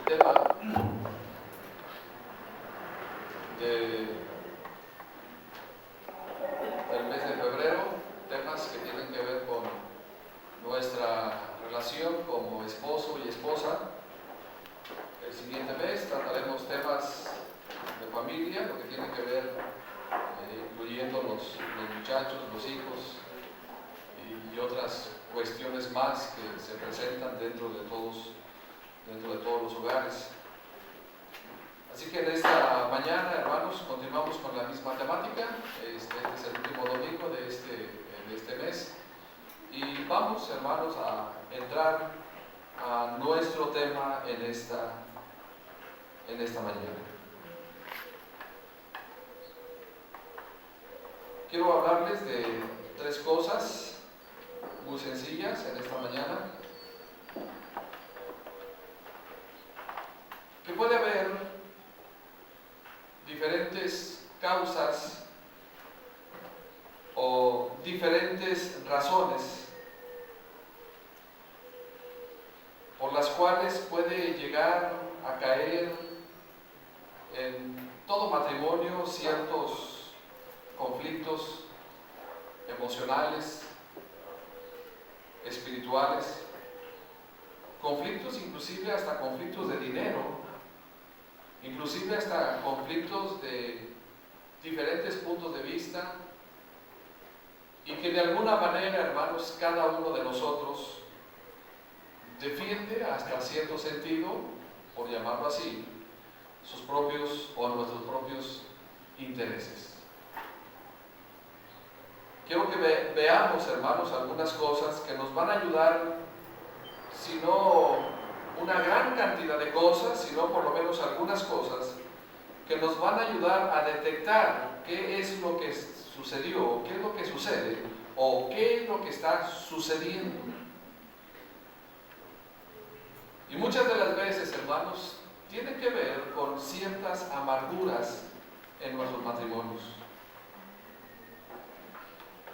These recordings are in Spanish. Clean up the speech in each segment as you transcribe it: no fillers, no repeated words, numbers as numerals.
tema del mes de febrero, temas que tienen que ver con nuestra relación como esposo y esposa. El siguiente mes trataremos temas de familia, lo que tiene que ver, incluyendo los muchachos, los hijos y otras cuestiones más que se presentan dentro de todos los hogares. Así que en esta mañana, hermanos, continuamos con la misma temática. Este es el último domingo de este mes y vamos, hermanos, a entrar a nuestro tema en esta mañana. Quiero hablarles de tres cosas muy sencillas en esta mañana. Que puede haber diferentes causas o diferentes razones por las cuales puede llegar a caer en todo matrimonio ciertos conflictos emocionales, espirituales, conflictos inclusive hasta conflictos de dinero, inclusive hasta conflictos de diferentes puntos de vista, y que de alguna manera, hermanos, cada uno de nosotros defiende hasta cierto sentido, por llamarlo así, sus propios o nuestros propios intereses. Quiero que veamos, hermanos, algunas cosas que nos van a ayudar, si no una gran cantidad de cosas, sino por lo menos algunas cosas que nos van a ayudar a detectar qué es lo que sucedió, qué es lo que sucede o qué es lo que está sucediendo. Y muchas de las veces, hermanos, tiene que ver con ciertas amarguras en nuestros matrimonios.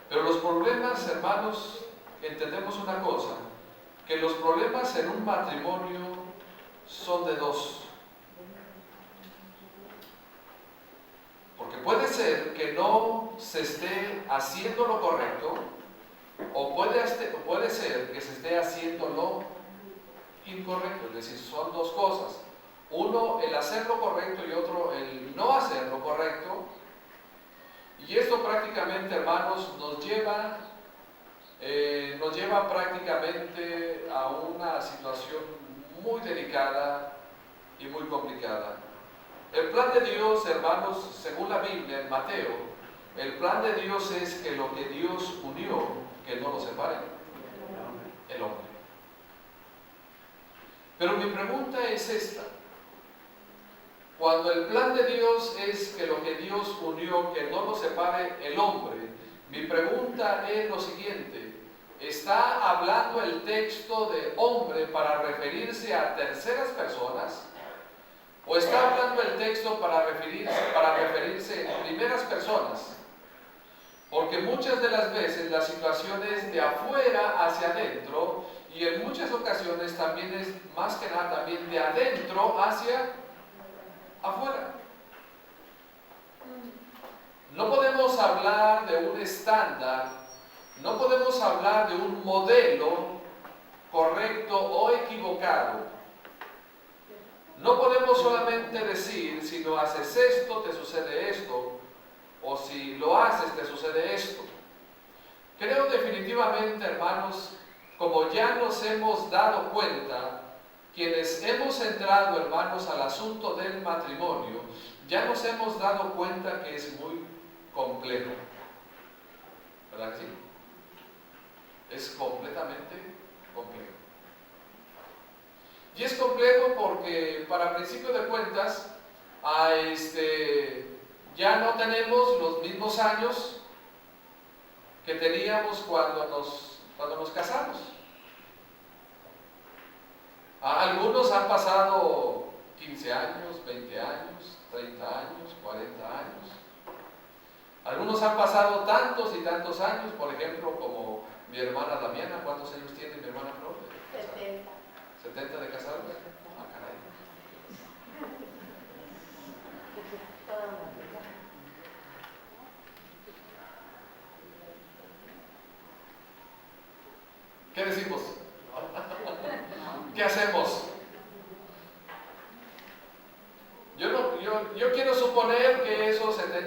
Pero los problemas, hermanos, entendemos una cosa, que los problemas en un matrimonio son de dos. Porque puede ser que no se esté haciendo lo correcto, o puede ser que se esté haciendo lo incorrecto. Es decir, son dos cosas. Uno, el hacer lo correcto, y otro, el no hacer lo correcto. Y esto prácticamente, hermanos, nos lleva prácticamente a una situación muy delicada y muy complicada. El plan de Dios, hermanos, según la Biblia, en Mateo, el plan de Dios es que lo que Dios unió, que no lo separe el hombre. Pero mi pregunta es esta. Cuando el plan de Dios es que lo que Dios unió, que no lo separe el hombre, mi pregunta es lo siguiente: ¿está hablando el texto de hombre para referirse a terceras personas? ¿O está hablando el texto para referirse en primeras personas? Porque muchas de las veces la situación es de afuera hacia adentro, y en muchas ocasiones también es, más que nada, también de adentro hacia afuera. No podemos hablar de un estándar, no podemos hablar de un modelo correcto o equivocado. No podemos solamente decir, si lo haces esto, te sucede esto, o si lo haces, te sucede esto. Creo definitivamente, hermanos, como ya nos hemos dado cuenta, quienes hemos entrado, hermanos, al asunto del matrimonio, ya nos hemos dado cuenta que es muy complejo. ¿Verdad que sí? Es completamente complejo. Y es complejo porque, para principio de cuentas, ya no tenemos los mismos años que teníamos cuando nos casamos. Algunos han pasado 15 años, 20 años, 30 años, 40 años. Algunos han pasado tantos y tantos años, por ejemplo, como mi hermana Damiana. ¿Cuántos años tiene mi hermana Flor? 70. ¿70 de casada? Ah, caray.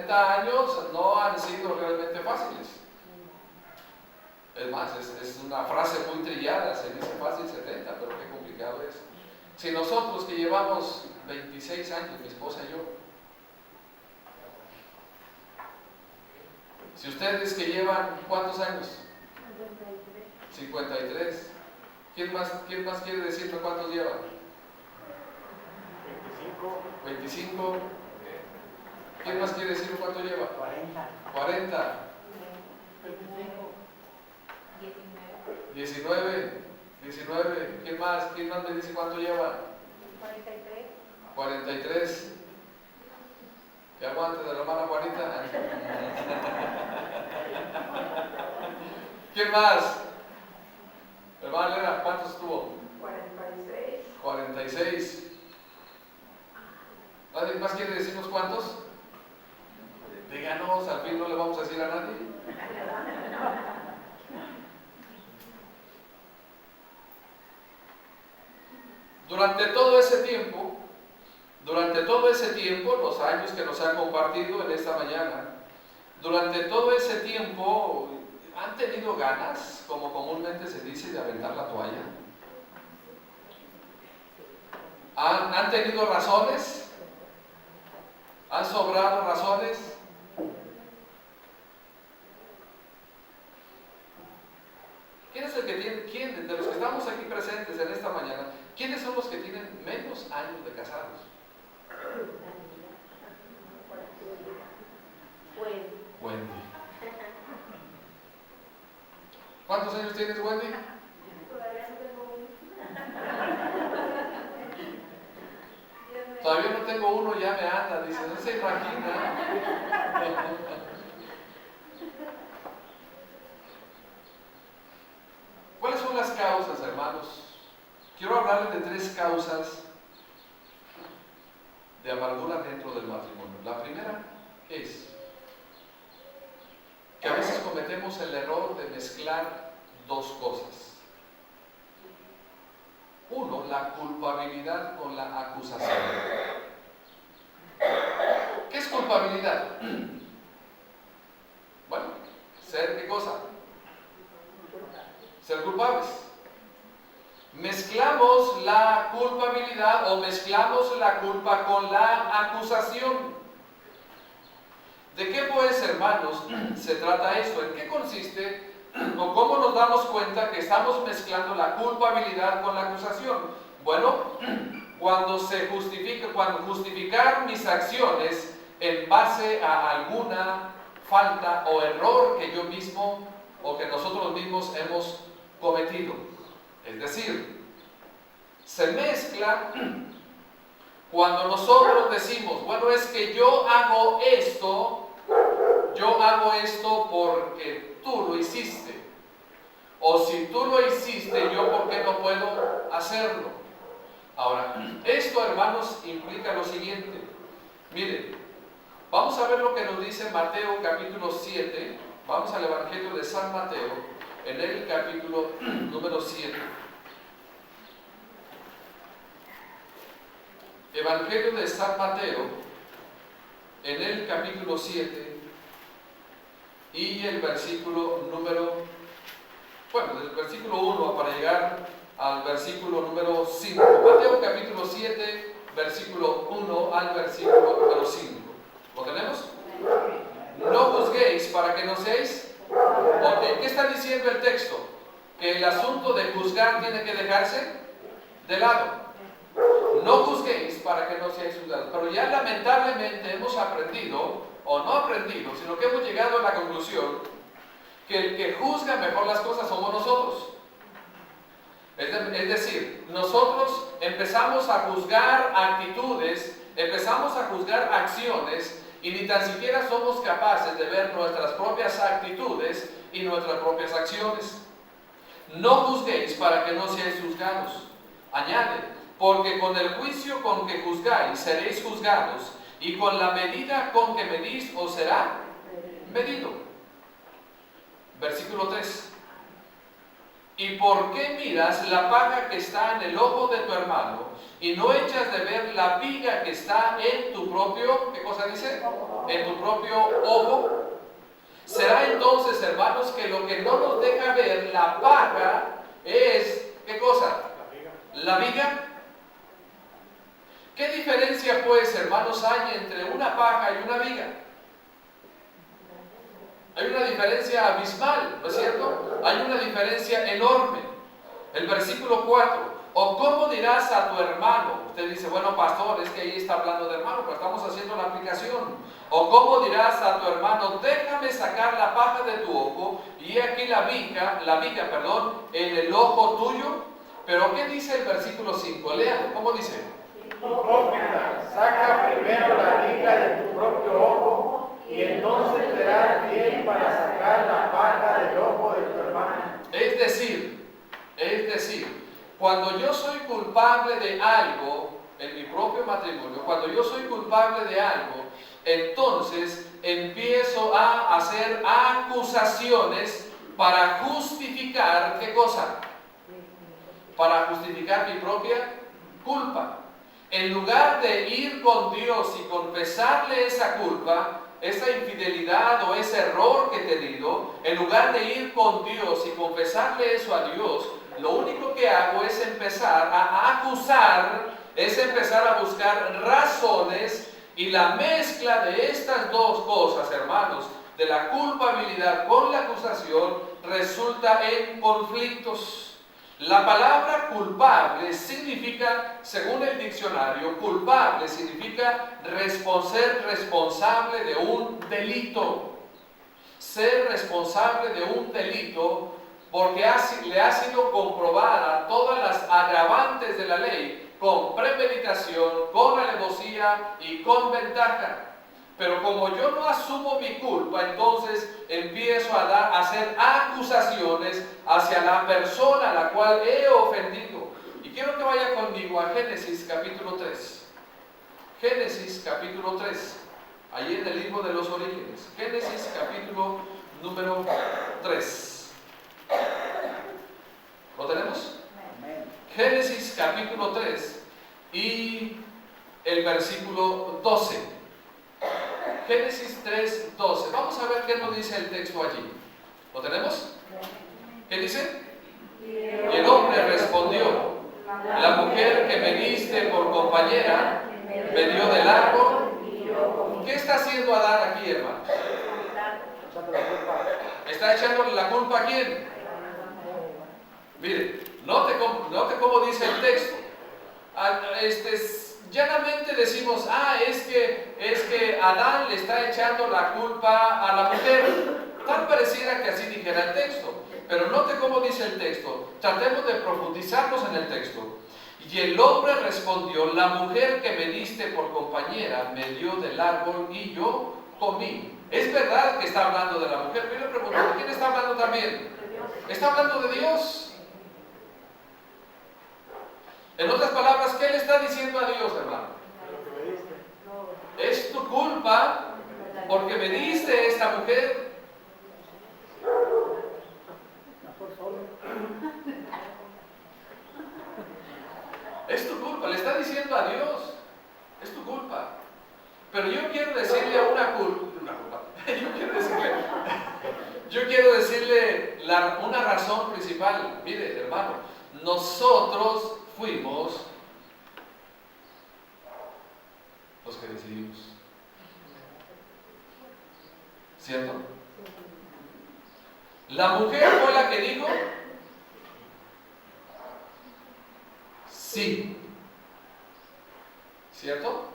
70 años no han sido realmente fáciles. Es más, es una frase muy trillada, se dice fácil 70, pero qué complicado es. Si nosotros que llevamos 26 años, mi esposa y yo, si ustedes que llevan, ¿cuántos años? 53. ¿Quién más quiere decirme cuántos llevan? 25. ¿Quién más quiere decirme cuánto lleva? 40. 19. ¿Quién más me dice cuánto lleva? 43. ¿Qué aguante de la hermana Juanita? ¿Quién más? Hermana Elena, ¿cuántos estuvo? 46. ¿Nadie más quiere decirnos cuántos? Díganos, al fin no le vamos a decir a nadie. Durante todo ese tiempo, los años que nos han compartido en esta mañana, durante todo ese tiempo, ¿han tenido ganas, como comúnmente se dice, de aventar la toalla? ¿Han tenido razones? ¿Han sobrado razones? ¿Quién es el que tiene, de los que estamos aquí presentes en esta mañana, quiénes son los que tienen menos años de casados? Wendy. ¿Cuántos años tienes, Wendy? Todavía no tengo uno. Todavía no tengo uno, ya me anda, dice, no se imagina. ¿Cuáles son las causas, hermanos? Quiero hablarles de 3 causas de amargura dentro del matrimonio. La primera es que a veces cometemos el error de mezclar 2 cosas. Uno, la culpabilidad con la acusación. ¿Qué es culpabilidad? Bueno, ¿ser qué cosa? Ser culpables. Mezclamos la culpabilidad o mezclamos la culpa con la acusación. ¿De qué pues, hermanos, se trata esto? ¿En qué consiste o cómo nos damos cuenta que estamos mezclando la culpabilidad con la acusación? Bueno, cuando justificar mis acciones en base a alguna falta o error que yo mismo o que nosotros mismos hemos cometido. Es decir, se mezcla cuando nosotros decimos, bueno, es que yo hago esto porque tú lo hiciste. O si tú lo hiciste, yo por qué no puedo hacerlo. Ahora, esto, hermanos, implica lo siguiente. Miren, vamos a ver lo que nos dice Mateo capítulo 7. Vamos al Evangelio de San Mateo, en el capítulo número 7. Evangelio de San Mateo, en el capítulo 7, y el versículo número, del versículo 1 para llegar al versículo número 5. Mateo capítulo 7, versículo 1 al versículo número 5. ¿Lo tenemos? No juzguéis para que no seáis. ¿Qué está diciendo el texto? Que el asunto de juzgar tiene que dejarse de lado. No juzguéis para que no seáis juzgados. Pero ya lamentablemente hemos aprendido, o no aprendido, sino que hemos llegado a la conclusión que el que juzga mejor las cosas somos nosotros. Es decir, nosotros empezamos a juzgar actitudes, empezamos a juzgar acciones y ni tan siquiera somos capaces de ver nuestras propias actitudes y nuestras propias acciones. No juzguéis para que no seáis juzgados. Añade, porque con el juicio con que juzgáis seréis juzgados, y con la medida con que medís os será medido. Versículo 3. ¿Y por qué miras la paja que está en el ojo de tu hermano y no echas de ver la viga que está en tu propio, ¿qué cosa dice? En tu propio ojo. Será entonces, hermanos, que lo que no nos deja ver la paja es, ¿qué cosa? La viga. ¿Qué diferencia, pues, hermanos, hay entre una paja y una viga? Hay una diferencia abismal, ¿no es cierto? Hay una diferencia enorme. El versículo 4, o cómo dirás a tu hermano, usted dice, bueno, pastor, es que ahí está hablando de hermano, pero estamos haciendo la aplicación. O cómo dirás a tu hermano, déjame sacar la paja de tu ojo, y aquí la viga, en el ojo tuyo. Pero ¿qué dice el versículo 5? Léalo, ¿cómo dice? Hipócrita, saca primero la viga de tu propio ojo, y entonces verás bien para sacar la paja del ojo de tu hermano. Es decir, cuando yo soy culpable de algo, en mi propio matrimonio, cuando yo soy culpable de algo, entonces empiezo a hacer acusaciones para justificar, ¿qué cosa? Para justificar mi propia culpa. En lugar de ir con Dios y confesarle esa culpa, esa infidelidad o ese error que he tenido, en lugar de ir con Dios y confesarle eso a Dios, lo único que hago es empezar a acusar, es empezar a buscar razones, y la mezcla de estas dos cosas, hermanos, de la culpabilidad con la acusación, resulta en conflictos. La palabra culpable significa, según el diccionario, culpable significa ser responsable de un delito. Ser responsable de un delito porque le ha sido comprobada todas las agravantes de la ley con premeditación, con alevosía y con ventaja. Pero como yo no asumo mi culpa, entonces empiezo a hacer acusaciones hacia la persona a la cual he ofendido. Y quiero que vaya conmigo a Génesis capítulo 3. Génesis capítulo 3, allí en el libro de los orígenes. Génesis capítulo número 3. ¿Lo tenemos? Génesis capítulo 3 y el versículo 12. Génesis 3, 12. Vamos a ver qué nos dice el texto allí. ¿Lo tenemos? ¿Qué dice? Y el hombre respondió, la mujer que me diste por compañera me dio del árbol. ¿Qué está haciendo Adán aquí, hermano? ¿Está echándole la culpa a quién? Mire, note cómo dice el texto. Llanamente decimos, es que Adán le está echando la culpa a la mujer. Tal pareciera que así dijera el texto. Pero note cómo dice el texto. Tratemos de profundizarnos en el texto. Y el hombre respondió, la mujer que me diste por compañera me dio del árbol y yo comí. Es verdad que está hablando de la mujer, pero yo le pregunto, ¿de quién está hablando también? Está hablando de Dios. En otras palabras, ¿qué le está diciendo a Dios, hermano? Es tu culpa porque me diste esta mujer. Es tu culpa, le está diciendo a Dios. Es tu culpa. Pero yo quiero decirle yo quiero decirle una razón principal. Mire, hermano, nosotros fuimos los que decidimos. ¿Cierto? La mujer fue la que dijo sí. ¿Cierto?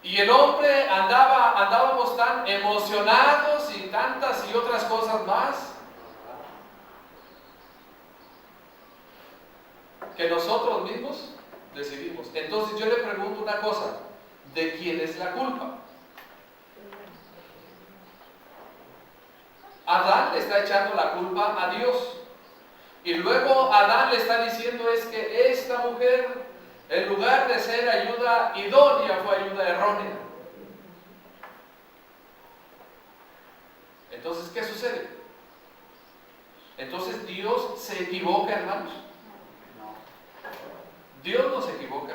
Y el hombre andábamos tan emocionados y tantas y otras cosas más, que nosotros mismos decidimos. Entonces yo le pregunto una cosa, ¿de quién es la culpa? Adán le está echando la culpa a Dios. Y luego Adán le está diciendo es que esta mujer, en lugar de ser ayuda idónea, fue ayuda errónea. Entonces, ¿qué sucede? Entonces, ¿Dios se equivoca, hermanos? Dios no se equivoca.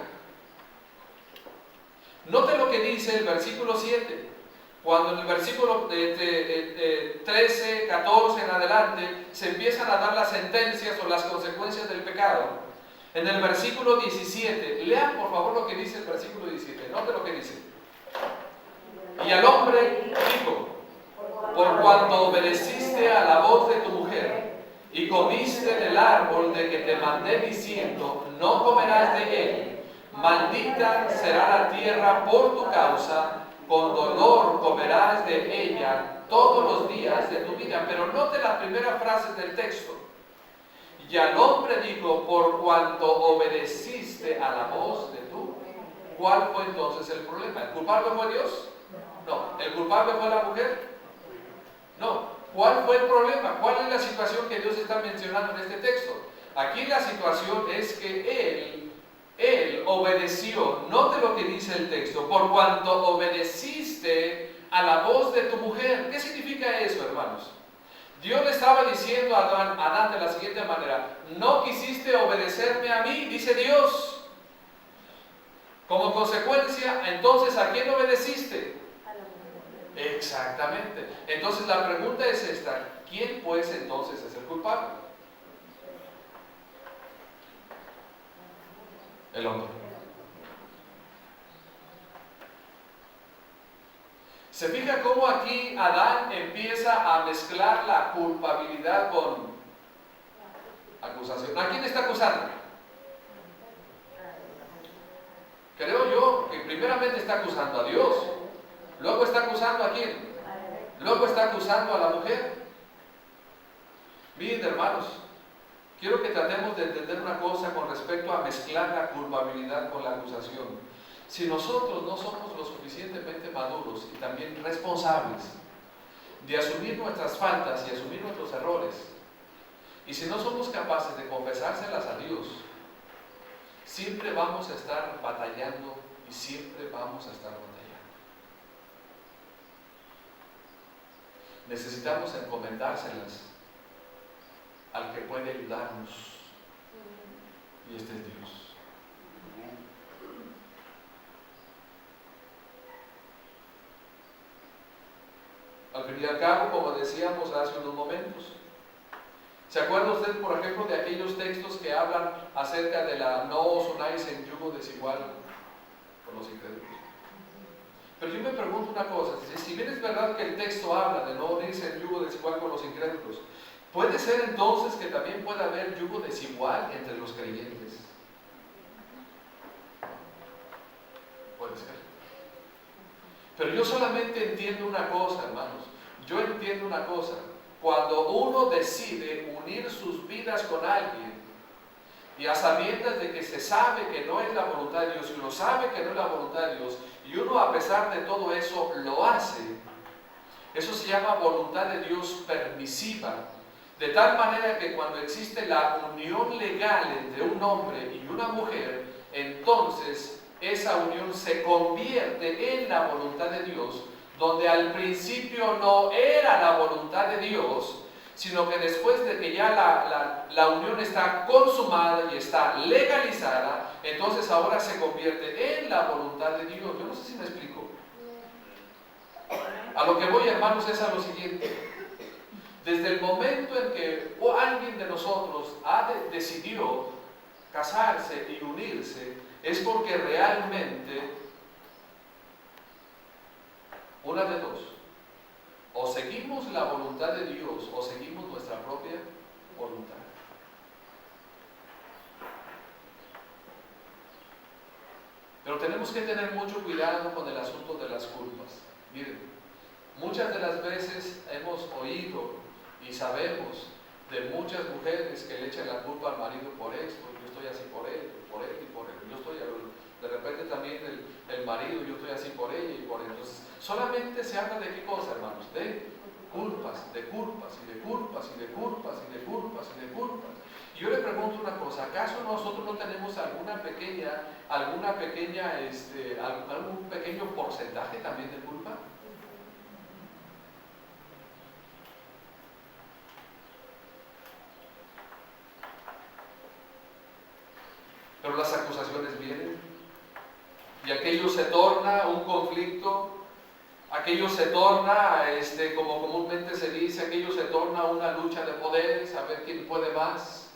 Note lo que dice el versículo 7. Cuando en el versículo 13, 14 en adelante se empiezan a dar las sentencias o las consecuencias del pecado. En el versículo 17, lean por favor lo que dice el versículo 17. Note lo que dice. Y al hombre dijo: por cuanto obedeciste a la voz de tu mujer y comiste del árbol de que te mandé diciendo, no comerás de él, maldita será la tierra por tu causa, con dolor comerás de ella todos los días de tu vida. Pero note la primera frase del texto. Y al hombre dijo: por cuanto obedeciste a la voz de tu. ¿Cuál fue entonces el problema? ¿El culpable fue Dios? No. ¿El culpable fue la mujer? No. ¿Cuál fue el problema? ¿Cuál es la situación que Dios está mencionando en este texto? Aquí la situación es que él obedeció. Note lo que dice el texto: por cuanto obedeciste a la voz de tu mujer. ¿Qué significa eso, hermanos? Dios le estaba diciendo a Adán de la siguiente manera: no quisiste obedecerme a mí, dice Dios. Como consecuencia, entonces, ¿a quién obedeciste? Exactamente. Entonces la pregunta es esta: ¿quién pues entonces es el culpable? El hombre. Se fija cómo aquí Adán empieza a mezclar la culpabilidad con acusación. ¿A quién está acusando? Creo yo que primeramente está acusando a Dios. Luego está acusando a quién. Luego está acusando a la mujer. Miren, hermanos, quiero que tratemos de entender una cosa con respecto a mezclar la culpabilidad con la acusación. Si nosotros no somos lo suficientemente maduros y también responsables de asumir nuestras faltas y asumir nuestros errores, y si no somos capaces de confesárselas a Dios, siempre vamos a estar batallando y siempre vamos a estar batallando. Necesitamos encomendárselas al que puede ayudarnos, y este es Dios. Al fin y al cabo, como decíamos hace unos momentos, ¿se acuerda usted, por ejemplo, de aquellos textos que hablan acerca de la no os unáis en yugo desigual con los incrédulos? Pero yo me pregunto una cosa: si bien es verdad que el texto habla de no unirse en yugo desigual con los incrédulos, ¿puede ser entonces que también pueda haber yugo desigual entre los creyentes? Puede ser. Pero yo solamente entiendo una cosa, hermanos. Yo entiendo una cosa. Cuando uno decide unir sus vidas con alguien, y a sabiendas de que se sabe que no es la voluntad de Dios, y uno sabe que no es la voluntad de Dios, y uno a pesar de todo eso lo hace, eso se llama voluntad de Dios permisiva. De tal manera que cuando existe la unión legal entre un hombre y una mujer, entonces esa unión se convierte en la voluntad de Dios, donde al principio no era la voluntad de Dios, sino que después de que ya la unión está consumada y está legalizada, entonces ahora se convierte en la voluntad de Dios. Yo no sé si me explico. A lo que voy, hermanos, es a lo siguiente. Desde el momento en que alguien de nosotros decidió casarse y unirse, es porque realmente, una de dos: o seguimos la voluntad de Dios o seguimos nuestra propia voluntad. Pero tenemos que tener mucho cuidado con el asunto de las culpas. Miren, muchas de las veces hemos oído y sabemos de muchas mujeres que le echan la culpa al marido por esto: yo estoy así por él y por él. Yo estoy, de repente también el marido, yo estoy así por ella y por él. Entonces, solamente se habla de qué cosa, hermanos: de culpas, de culpas y de culpas y de culpas y de culpas y de culpas. Y yo le pregunto una cosa: ¿acaso nosotros no tenemos algún pequeño porcentaje también de culpa? pero las acusaciones vienen y aquello se torna un conflicto, aquello se torna, como comúnmente se dice, aquello se torna una lucha de poderes, a ver quién puede más.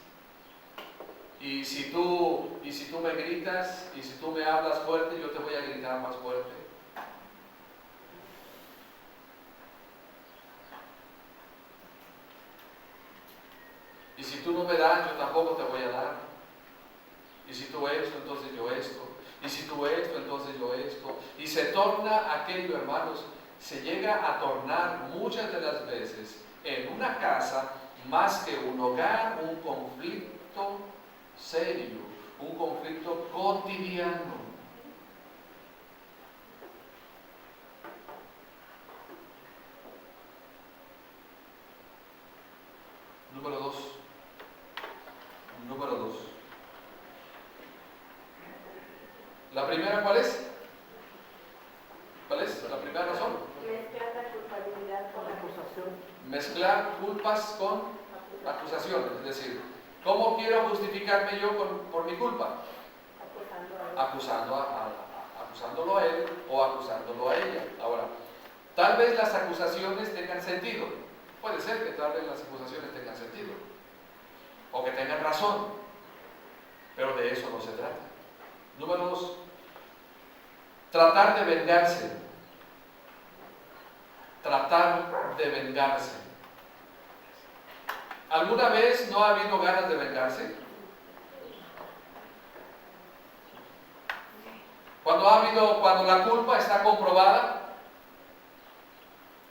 Y si tú me gritas, y si tú me hablas fuerte, yo te voy a gritar más fuerte. Y si tú no me das, yo tampoco te voy a dar. Y si tú esto, entonces yo esto. Y si tú esto, entonces yo esto. Y se torna aquello, hermanos, se llega a tornar muchas de las veces en una casa, más que un hogar, un conflicto serio, un conflicto cotidiano. Número dos. ¿La primera cuál es? ¿Cuál es la primera razón? Mezclar la culpabilidad con la acusación. Mezclar culpas con acusaciones. Es decir, ¿cómo quiero justificarme yo por mi culpa? Acusándolo a él o acusándolo a ella. Ahora, tal vez las acusaciones tengan sentido. Puede ser que tal vez las acusaciones tengan sentido. O que tengan razón. Pero de eso no se trata. Número 2. Tratar de vengarse. Tratar de vengarse. ¿Alguna vez no ha habido ganas de vengarse? Cuando la culpa está comprobada,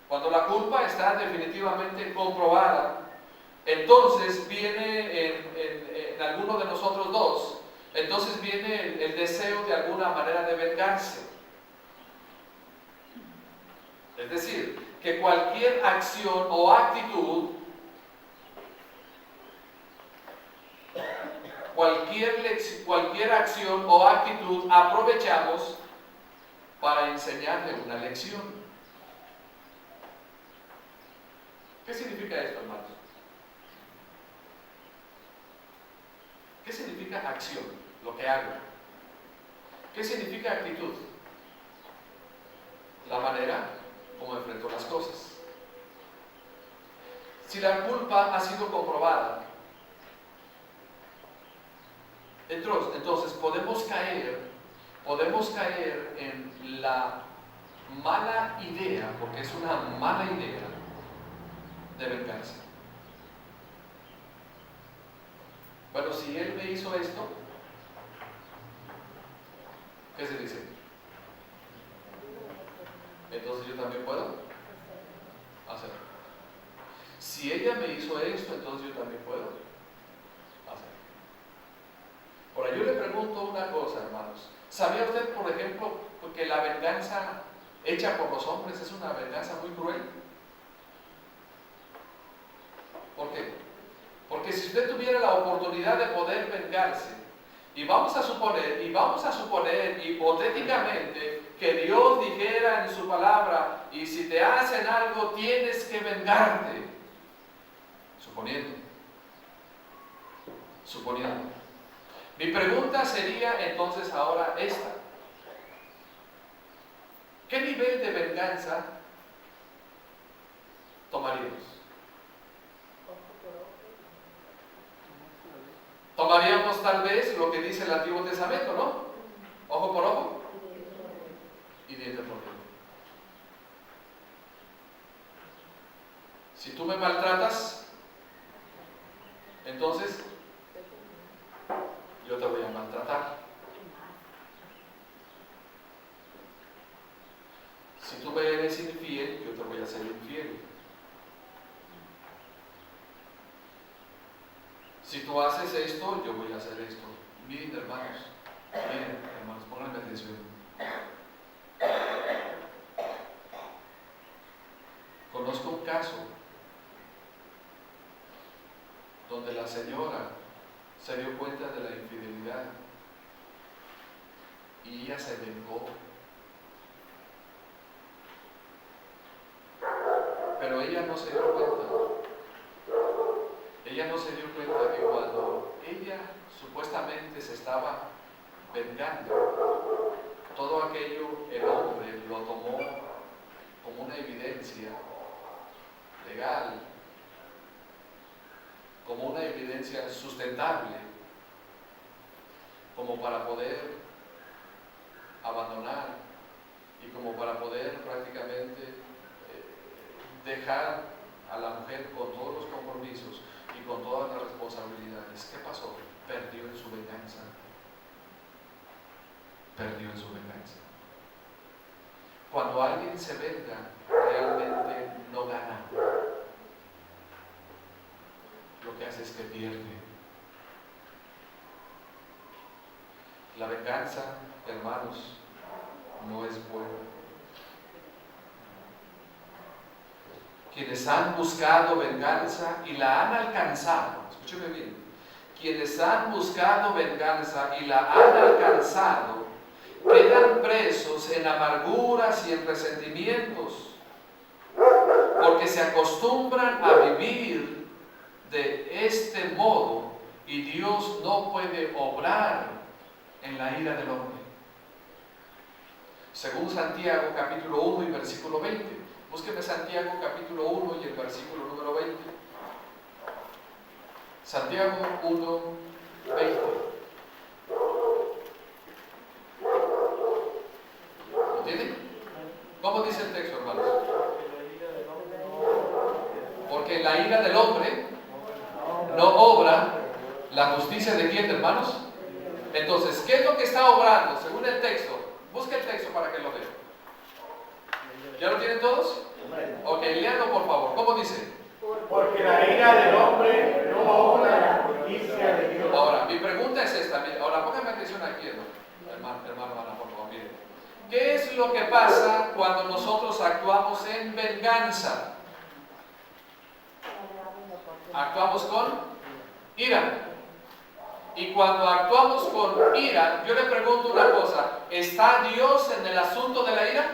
cuando la culpa está definitivamente comprobada, entonces viene en alguno de nosotros dos, entonces viene el deseo de alguna manera de vengarse. Es decir, que cualquier acción o actitud, cualquier acción o actitud aprovechamos para enseñarle una lección. ¿Qué significa esto, hermanos? ¿Qué significa acción? Lo que hago. ¿Qué significa actitud? La manera como enfrento las cosas. Si la culpa ha sido comprobada, entonces podemos caer en la mala idea, porque es una mala idea, de venganza. Bueno, si él me hizo esto, ¿qué se dice? Entonces yo también puedo hacerlo. Si ella me hizo esto, entonces yo también puedo hacerlo. Ahora, yo le pregunto una cosa, hermanos. ¿Sabía usted, por ejemplo, que la venganza hecha por los hombres es una venganza muy cruel? ¿Por qué? Porque si usted tuviera la oportunidad de poder vengarse, y vamos a suponer hipotéticamente que Dios dijera en su palabra, y si te hacen algo tienes que vengarte. Suponiendo. Mi pregunta sería entonces ahora esta. ¿Qué nivel de venganza tomaríamos? Tomaríamos tal vez lo que dice el Antiguo Testamento, ¿no? Ojo por ojo y diente por diente. Si tú me maltratas, entonces yo te voy a maltratar. Si tú me eres infiel, yo te voy a ser infiel. Si tú haces esto, yo voy a hacer esto. Miren, hermanos, pónganme atención. Conozco un caso donde la señora se dio cuenta de la infidelidad y ella se vengó. Pero ella no se dio cuenta que cuando ella supuestamente se estaba vengando. Todo aquello el hombre lo tomó como una evidencia legal, como una evidencia sustentable, como para poder abandonar y como para poder prácticamente dejar a la mujer con todos los compromisos y con todas las responsabilidades. ¿Qué pasó? Perdió en su venganza. Perdió en su venganza. Cuando alguien se venga, realmente no gana. Lo que hace es que pierde. La venganza, hermanos, no es buena. Quienes han buscado venganza y la han alcanzado, escúcheme bien, quienes han buscado venganza y la han alcanzado, quedan presos en amarguras y en resentimientos, porque se acostumbran a vivir de este modo y Dios no puede obrar en la ira del hombre. Según Santiago capítulo 1 y versículo 20. Búsqueme Santiago capítulo 1 y el versículo número 20. Santiago 1, 20. ¿Lo tienen? ¿Cómo dice el texto, hermanos? Porque la ira del hombre no obra la justicia de quién, hermanos. Entonces, ¿qué es lo que está obrando según el texto? Busca el texto para que lo vean. ¿Ya lo tienen todos? Ok, léanlo por favor. ¿Cómo dice? Porque la ira del hombre no obra la justicia de Dios. Ahora, mi pregunta es esta. Ahora, pónganme atención aquí, hermano, por favor. Miren. ¿Qué es lo que pasa cuando nosotros actuamos en venganza? Actuamos con ira. Y cuando actuamos con ira, yo le pregunto una cosa, ¿está Dios en el asunto de la ira?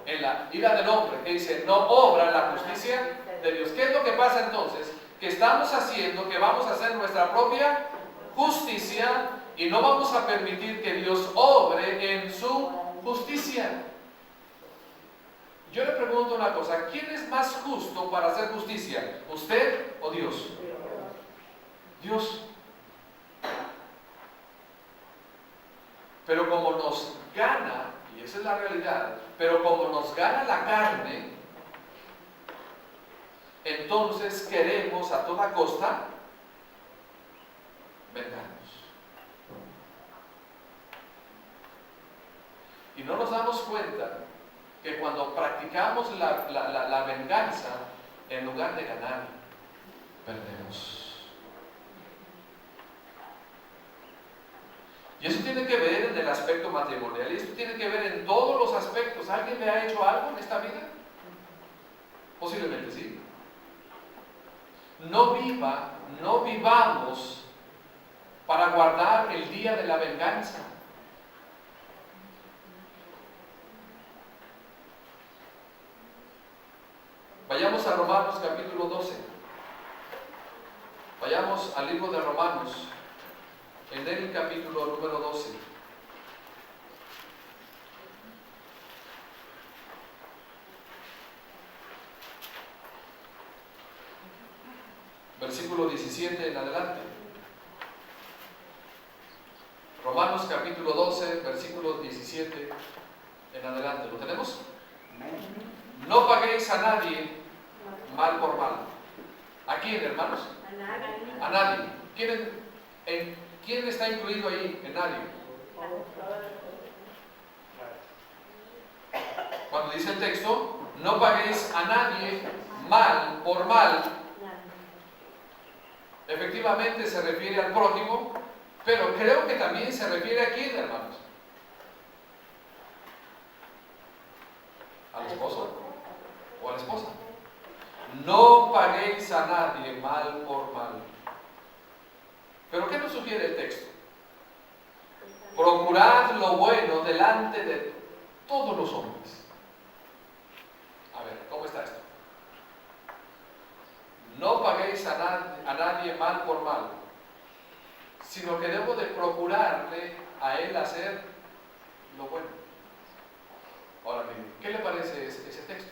En la ira del hombre, que dice, no obra la justicia de Dios. ¿Qué es lo que pasa entonces? Que estamos haciendo, que vamos a hacer nuestra propia justicia y no vamos a permitir que Dios obre en su justicia. Yo le pregunto una cosa, ¿quién es más justo para hacer justicia? ¿Usted o Dios? Dios. Pero como nos gana, y esa es la realidad, pero como nos gana la carne, entonces queremos a toda costa vengarnos. Y no nos damos cuenta que cuando practicamos la venganza, en lugar de ganar, perdemos. Y eso tiene que ver en el aspecto matrimonial, y esto tiene que ver en todos los aspectos. ¿Alguien le ha hecho algo en esta vida? Posiblemente sí. No vivamos para guardar el día de la venganza. Vayamos a Romanos capítulo 12. Vayamos al libro de Romanos, en el capítulo número 12. Versículo 17 en adelante. Romanos capítulo 12, versículo 17 en adelante. ¿Lo tenemos? No paguéis a nadie mal por mal. ¿A quién, hermanos? A nadie. ¿Quién está incluido ahí? En nadie. Cuando dice el texto, no paguéis a nadie mal por mal, efectivamente se refiere al prójimo, pero creo que también se refiere a quién, hermanos. Al esposo o a la esposa. No paguéis a nadie mal por mal. ¿Pero qué nos sugiere el texto? Procurad lo bueno delante de todos los hombres. A ver, ¿cómo está esto? No paguéis a nadie mal por mal. sino que debo de procurarle a él hacer lo bueno. Ahora miren, ¿qué le parece ese texto?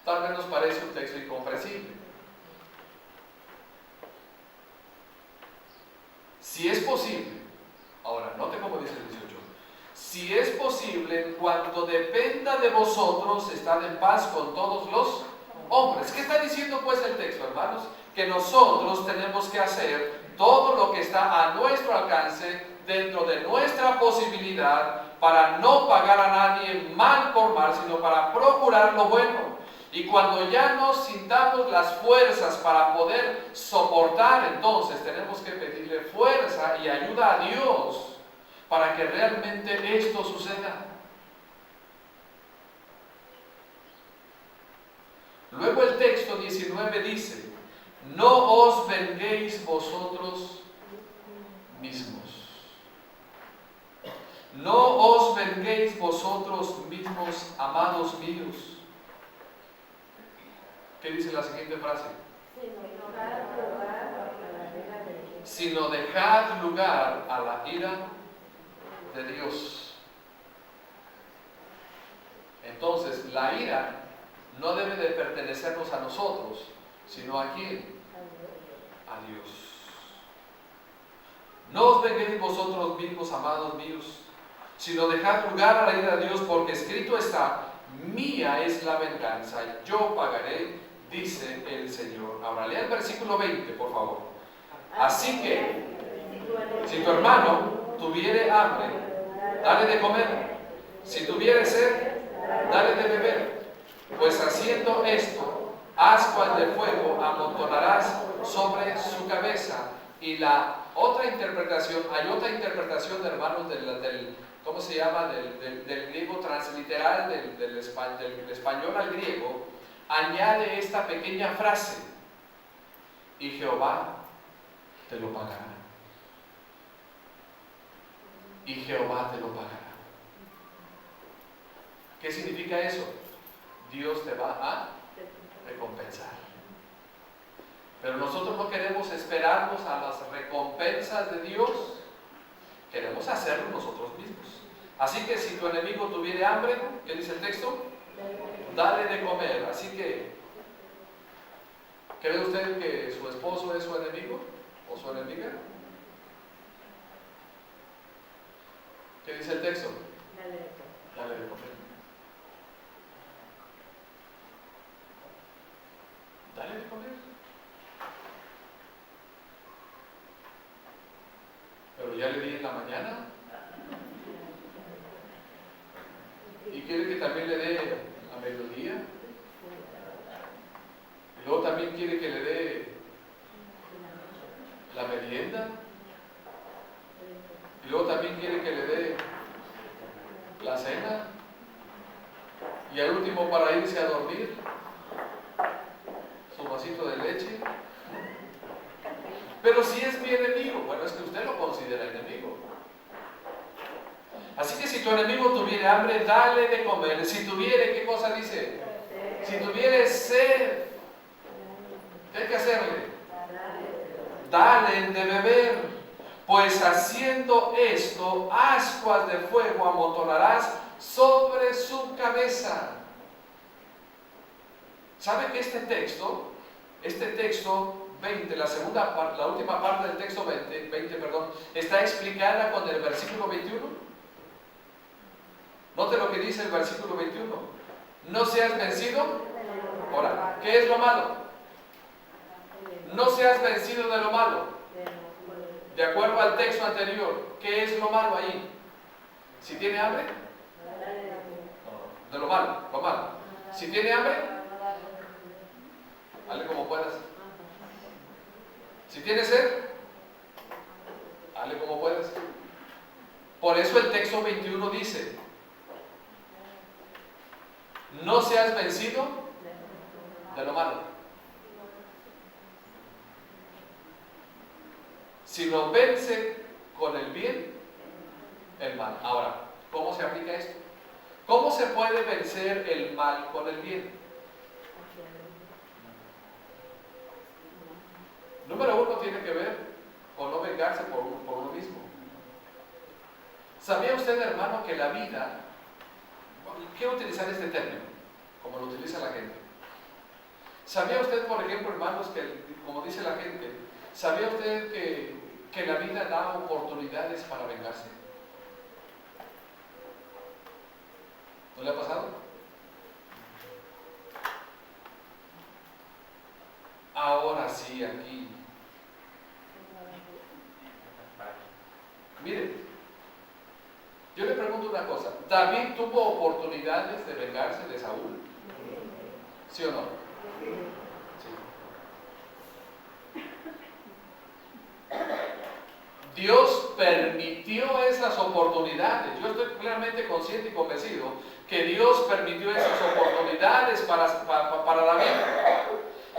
Tal vez nos parece un texto incomprensible. Si es posible, ahora note cómo dice el 18, si es posible, en cuanto dependa de vosotros, estad en paz con todos los hombres. ¿Qué está diciendo pues el texto, hermanos? Que nosotros tenemos que hacer todo lo que está a nuestro alcance, dentro de nuestra posibilidad, para no pagar a nadie mal por mal, sino para procurar lo bueno. Y cuando ya nos sintamos las fuerzas para poder soportar, entonces tenemos que pedirle fuerza y ayuda a Dios para que realmente esto suceda. Luego el texto 19 dice, no os venguéis vosotros mismos. No os venguéis vosotros mismos, amados míos. ¿Qué dice la siguiente frase? Sino dejad lugar a la ira de Dios. Entonces, la ira no debe de pertenecernos a nosotros, sino a ¿quién? A Dios. No os venguéis vosotros mismos, amados míos, sino dejad lugar a la ira de Dios, porque escrito está, mía es la venganza, yo pagaré, dice el Señor. Ahora lea el versículo 20, por favor. Así que, si tu hermano tuviere hambre, dale de comer. Si tuviere sed, dale de beber. Pues haciendo esto, ascuas de fuego amontonarás sobre su cabeza. Y la otra interpretación, hay otra interpretación, hermanos, del ¿cómo se llama? Del griego transliteral, del español al griego, añade esta pequeña frase, y Jehová te lo pagará. Y Jehová te lo pagará. ¿Qué significa eso? Dios te va a recompensar. Pero nosotros no queremos esperarnos a las recompensas de Dios, queremos hacerlo nosotros mismos. Así que si tu enemigo tuviere hambre, ¿qué dice el texto? Dale de comer. Así que, ¿cree usted que su esposo es su enemigo o su enemiga? ¿Qué dice el texto? Dale de comer. Dale de comer. Pero ya le di en la mañana. ¿Y quiere que también le dé a mediodía? Y luego también quiere que le dé la merienda. Y luego también quiere que le dé la cena. Y al último, para irse a dormir, su vasito de leche. Pero si es mi enemigo, bueno, es que usted lo considera enemigo. Así que si tu enemigo tuviere hambre, dale de comer. Si tuviere, ¿qué cosa dice? Si tuviere sed, ¿qué hay que hacerle? Dale de beber. Pues haciendo esto, ascuas de fuego amontonarás sobre su cabeza. ¿Sabe que este texto 20, la última parte del texto 20, está explicada con el versículo 21? Note lo que dice el versículo 21. No seas vencido. Ahora, ¿qué es lo malo? No seas vencido de lo malo. De acuerdo al texto anterior, ¿qué es lo malo ahí? Si tiene hambre, de lo malo. Si tiene hambre, hazle como puedas. Si tienes sed, hazle como puedas. Por eso el texto 21 dice, no seas vencido de lo malo, sino vence con el bien el mal. Ahora, ¿cómo se aplica esto? ¿Cómo se puede vencer el mal con el bien? tiene que ver con no vengarse por uno mismo. ¿Sabía usted, hermano, que la vida, quiero utilizar este término, como lo utiliza la gente? ¿Sabía usted, por ejemplo, hermanos, que, como dice la gente, ¿sabía usted que la vida da oportunidades para vengarse? ¿No le ha pasado? Ahora sí, aquí. Mire, yo le pregunto una cosa. ¿David tuvo oportunidades de vengarse de Saúl? ¿Sí o no? Sí. Dios permitió esas oportunidades. Yo estoy plenamente consciente y convencido que Dios permitió esas oportunidades para David.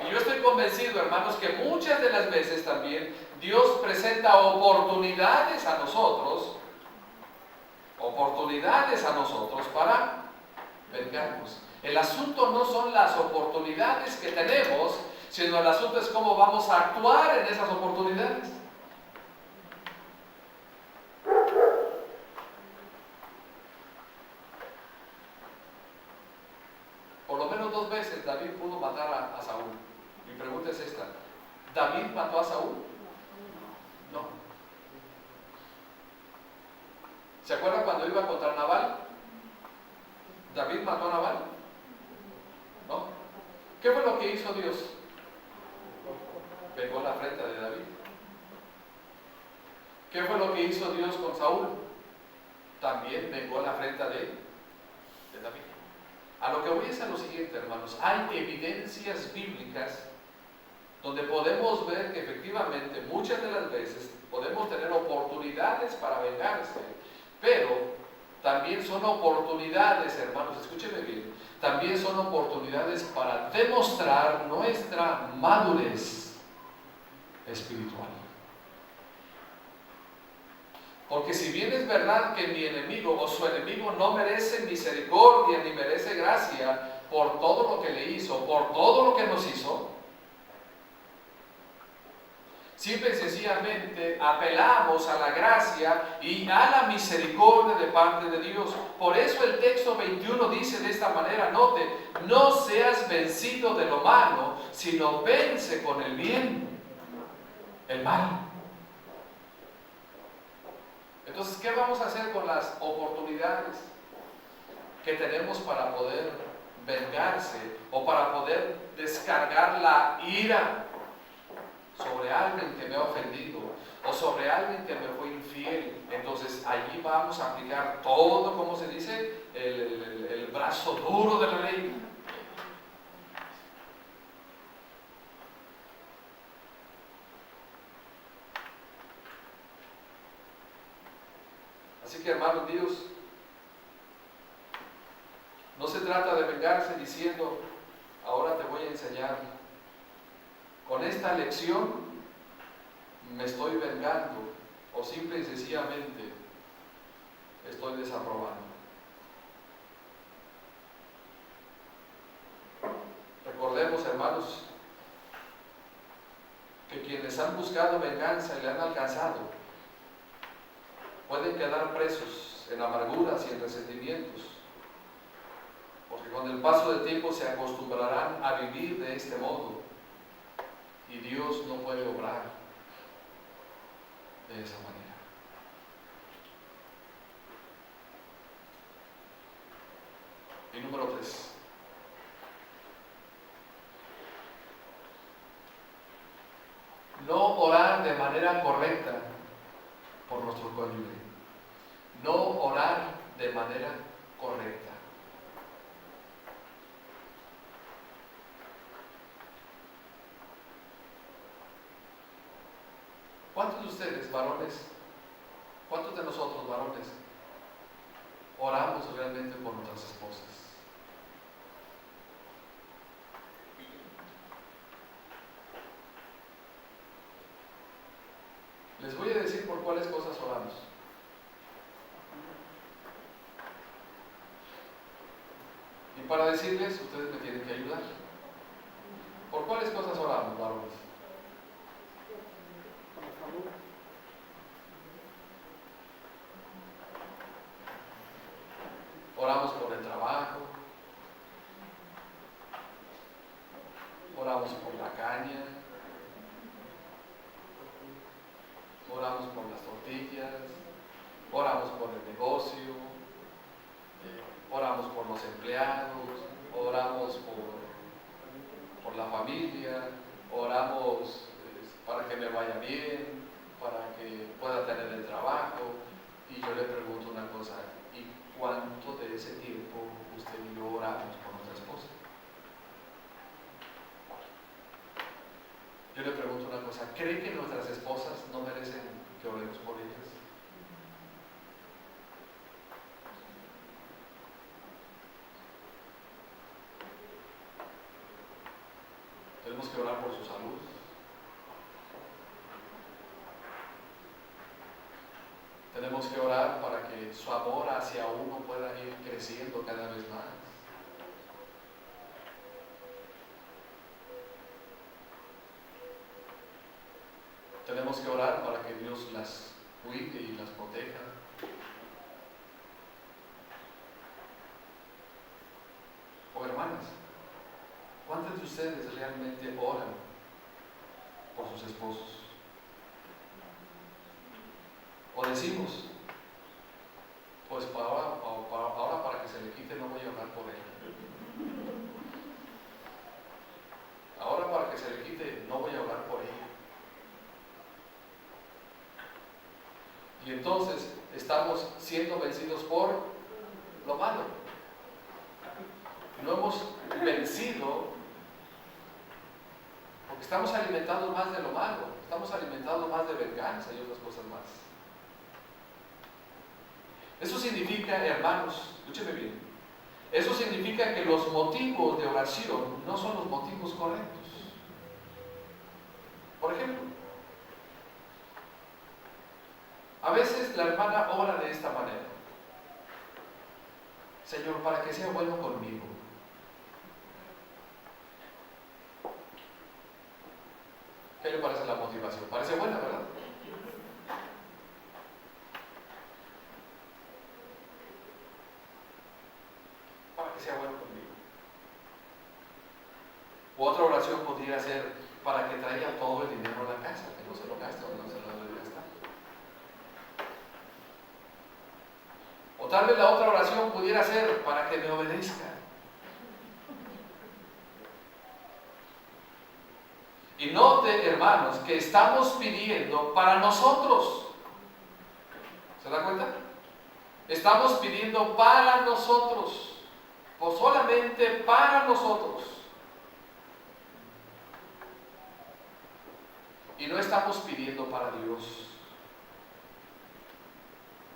Y yo estoy convencido, hermanos, que muchas de las veces también Dios presenta oportunidades a nosotros para vengarnos. El asunto no son las oportunidades que tenemos, sino el asunto es cómo vamos a actuar en esas oportunidades. Por lo menos 2 veces David pudo matar a Saúl. Mi pregunta es esta: ¿David mató a Saúl? No. ¿Se acuerdan cuando iba contra Nabal? ¿David mató a Nabal? No. ¿Qué fue lo que hizo Dios? Vengó la afrenta de David. ¿Qué fue lo que hizo Dios con Saúl? También vengó la afrenta de David. A lo que voy es a lo siguiente, hermanos. Hay evidencias bíblicas donde podemos ver que efectivamente muchas de las veces podemos tener oportunidades para vengarse, pero también son oportunidades, hermanos, escúcheme bien, también son oportunidades para demostrar nuestra madurez espiritual. Porque si bien es verdad que mi enemigo o su enemigo no merece misericordia ni merece gracia por todo lo que le hizo, por todo lo que nos hizo, simple y sencillamente apelamos a la gracia y a la misericordia de parte de Dios. Por eso el texto 21 dice de esta manera, note: no seas vencido de lo malo, sino vence con el bien el mal. Entonces, ¿qué vamos a hacer con las oportunidades que tenemos para poder vengarse o para poder descargar la ira sobre alguien que me ha ofendido o sobre alguien que me fue infiel? Entonces allí vamos a aplicar todo, como se dice, el brazo duro de la ley. Así que, hermanos míos, no se trata de vengarse diciendo: ahora te voy a enseñar, con esta lección me estoy vengando, o simple y sencillamente estoy desaprobando. Recordemos, hermanos, que quienes han buscado venganza y le han alcanzado pueden quedar presos en amarguras y en resentimientos, porque con el paso del tiempo se acostumbrarán a vivir de este modo y Dios no puede obrar de esa manera. Y número 3. No orar de manera correcta por nuestro cónyuge. No orar de manera correcta. ¿Cuántos de ustedes, varones, cuántos de nosotros, varones, oramos realmente por nuestras esposas? Les voy a decir por cuáles cosas oramos. Y para decirles, ustedes me tienen que ayudar. ¿Por cuáles cosas oramos, varones? oramos por las tortillas, oramos por el negocio, oramos por los empleados, oramos por la familia, oramos para que me vaya bien, para que pueda tener el trabajo. Y yo le pregunto una cosa, ¿y cuánto de ese tiempo usted y yo oramos por nuestra esposa? Yo le pregunto una cosa, ¿cree que nuestras esposas no merecen que oremos por ellas? Tenemos que orar por su salud. Tenemos que orar para que su amor hacia uno pueda ir creciendo cada vez más. Tenemos que orar para que Dios las cuide y las proteja. O hermanas, ¿cuántas de ustedes realmente oran por sus esposos? O decimos, pues ahora para que se le quite no voy a orar por ella. Ahora para que se le quite no voy a orar por ella. Y entonces estamos siendo vencidos por lo malo. No hemos vencido porque estamos alimentados más de lo malo, estamos alimentados más de venganza y otras cosas más. Eso significa, hermanos, escúcheme bien, eso significa que los motivos de oración no son los motivos correctos. Por ejemplo, a veces la hermana ora de esta manera: Señor, para que sea bueno conmigo. ¿Qué le parece la motivación? Parece buena, ¿verdad? Para que sea bueno conmigo. U otra oración podría ser para que traiga todo el dinero a la casa, que no se lo gaste o no se lo debe gastar. O tal vez la otra oración pudiera ser para que me obedezca. Y note, hermanos, que estamos pidiendo para nosotros. ¿Se da cuenta? Estamos pidiendo para nosotros, o solamente para nosotros. Y no estamos pidiendo para Dios.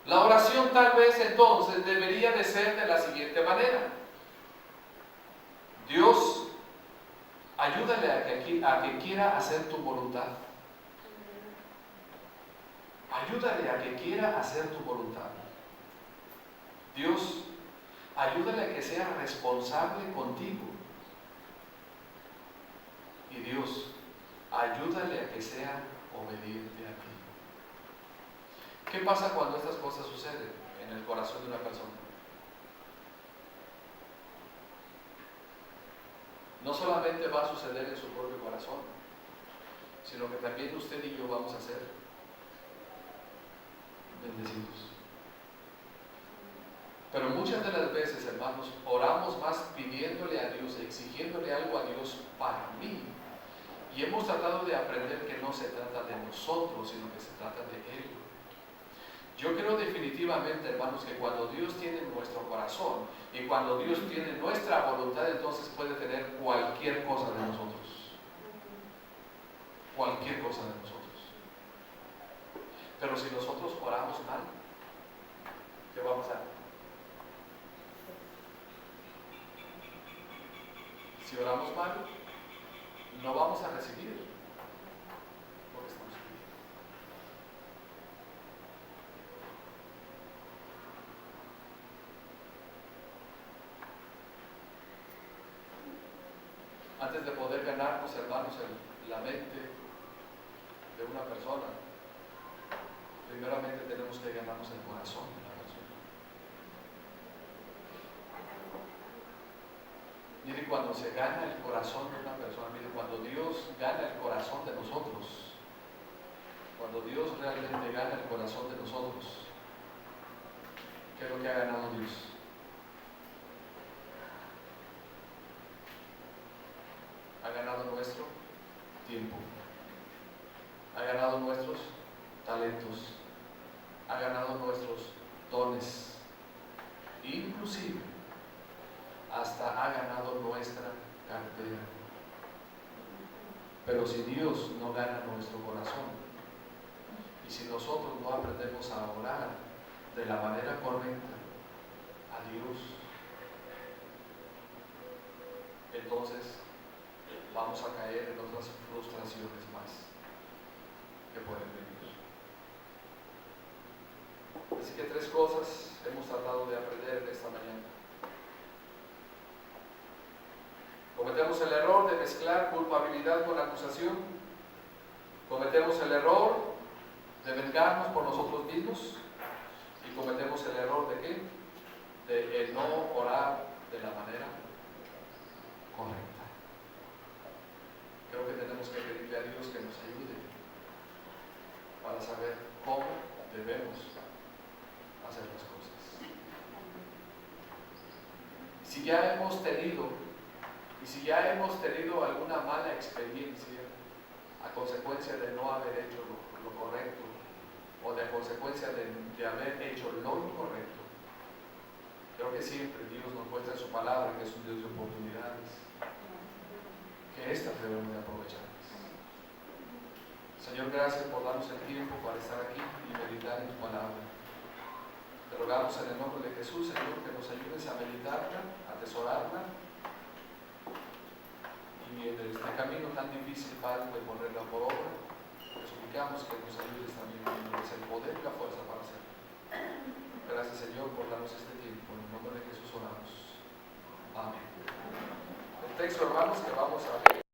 La oración tal vez entonces debería de ser de la siguiente manera: Dios, ayúdale a que quiera hacer tu voluntad. Ayúdale a que quiera hacer tu voluntad. Dios, ayúdale a que sea responsable contigo. Y Dios, ayúdale a que sea obediente a ti. ¿Qué pasa cuando estas cosas suceden en el corazón de una persona? No solamente va a suceder en su propio corazón, sino que también usted y yo vamos a ser bendecidos. Pero muchas de las veces, hermanos, oramos más pidiéndole a Dios, exigiéndole algo a Dios para mí. Y hemos tratado de aprender que no se trata de nosotros, sino que se trata de Él. Yo creo definitivamente, hermanos, que cuando Dios tiene nuestro corazón y cuando Dios tiene nuestra voluntad, entonces puede tener cualquier cosa de nosotros. Cualquier cosa de nosotros. Pero si nosotros oramos mal, ¿qué va a pasar? Si oramos mal, no vamos a recibir lo que estamos pidiendo. Antes de poder ganarnos, hermanos, la mente de una persona, primeramente tenemos que ganarnos el corazón de la persona. Mire, cuando se gana el corazón de una persona, mire, cuando Dios gana el corazón de nosotros, cuando Dios realmente gana el corazón de nosotros, ¿qué es lo que ha ganado Dios? Ha ganado nuestro tiempo, ha ganado nuestros talentos, ha ganado nuestros dones, inclusive hasta ha ganado nuestra cartera. Pero si Dios no gana nuestro corazón, y si nosotros no aprendemos a orar de la manera correcta a Dios, entonces vamos a caer en otras frustraciones más que pueden venir. Así que 3 cosas hemos tratado de aprender esta mañana. Cometemos el error de mezclar culpabilidad con acusación. Cometemos el error de vengarnos por nosotros mismos. Y cometemos el error de ¿qué? De no orar de la manera correcta. Creo que tenemos que pedirle a Dios que nos ayude para saber cómo debemos hacer las cosas. Si ya hemos tenido alguna mala experiencia a consecuencia de no haber hecho lo correcto, o de consecuencia de haber hecho lo incorrecto, creo que siempre Dios nos muestra en su palabra que es un Dios de oportunidades, que estas debemos de aprovecharlas. Señor, gracias por darnos el tiempo para estar aquí y meditar en tu palabra. Te rogamos en el nombre de Jesús, Señor, que nos ayudes a meditarla, a atesorarla, y en este camino tan difícil, Padre, de ponerla por obra, te suplicamos que nos ayudes también a darnos el poder y la fuerza para hacerlo. Gracias, Señor, por darnos este tiempo. En el nombre de Jesús oramos. Amén. El texto, hermanos, que vamos a leer.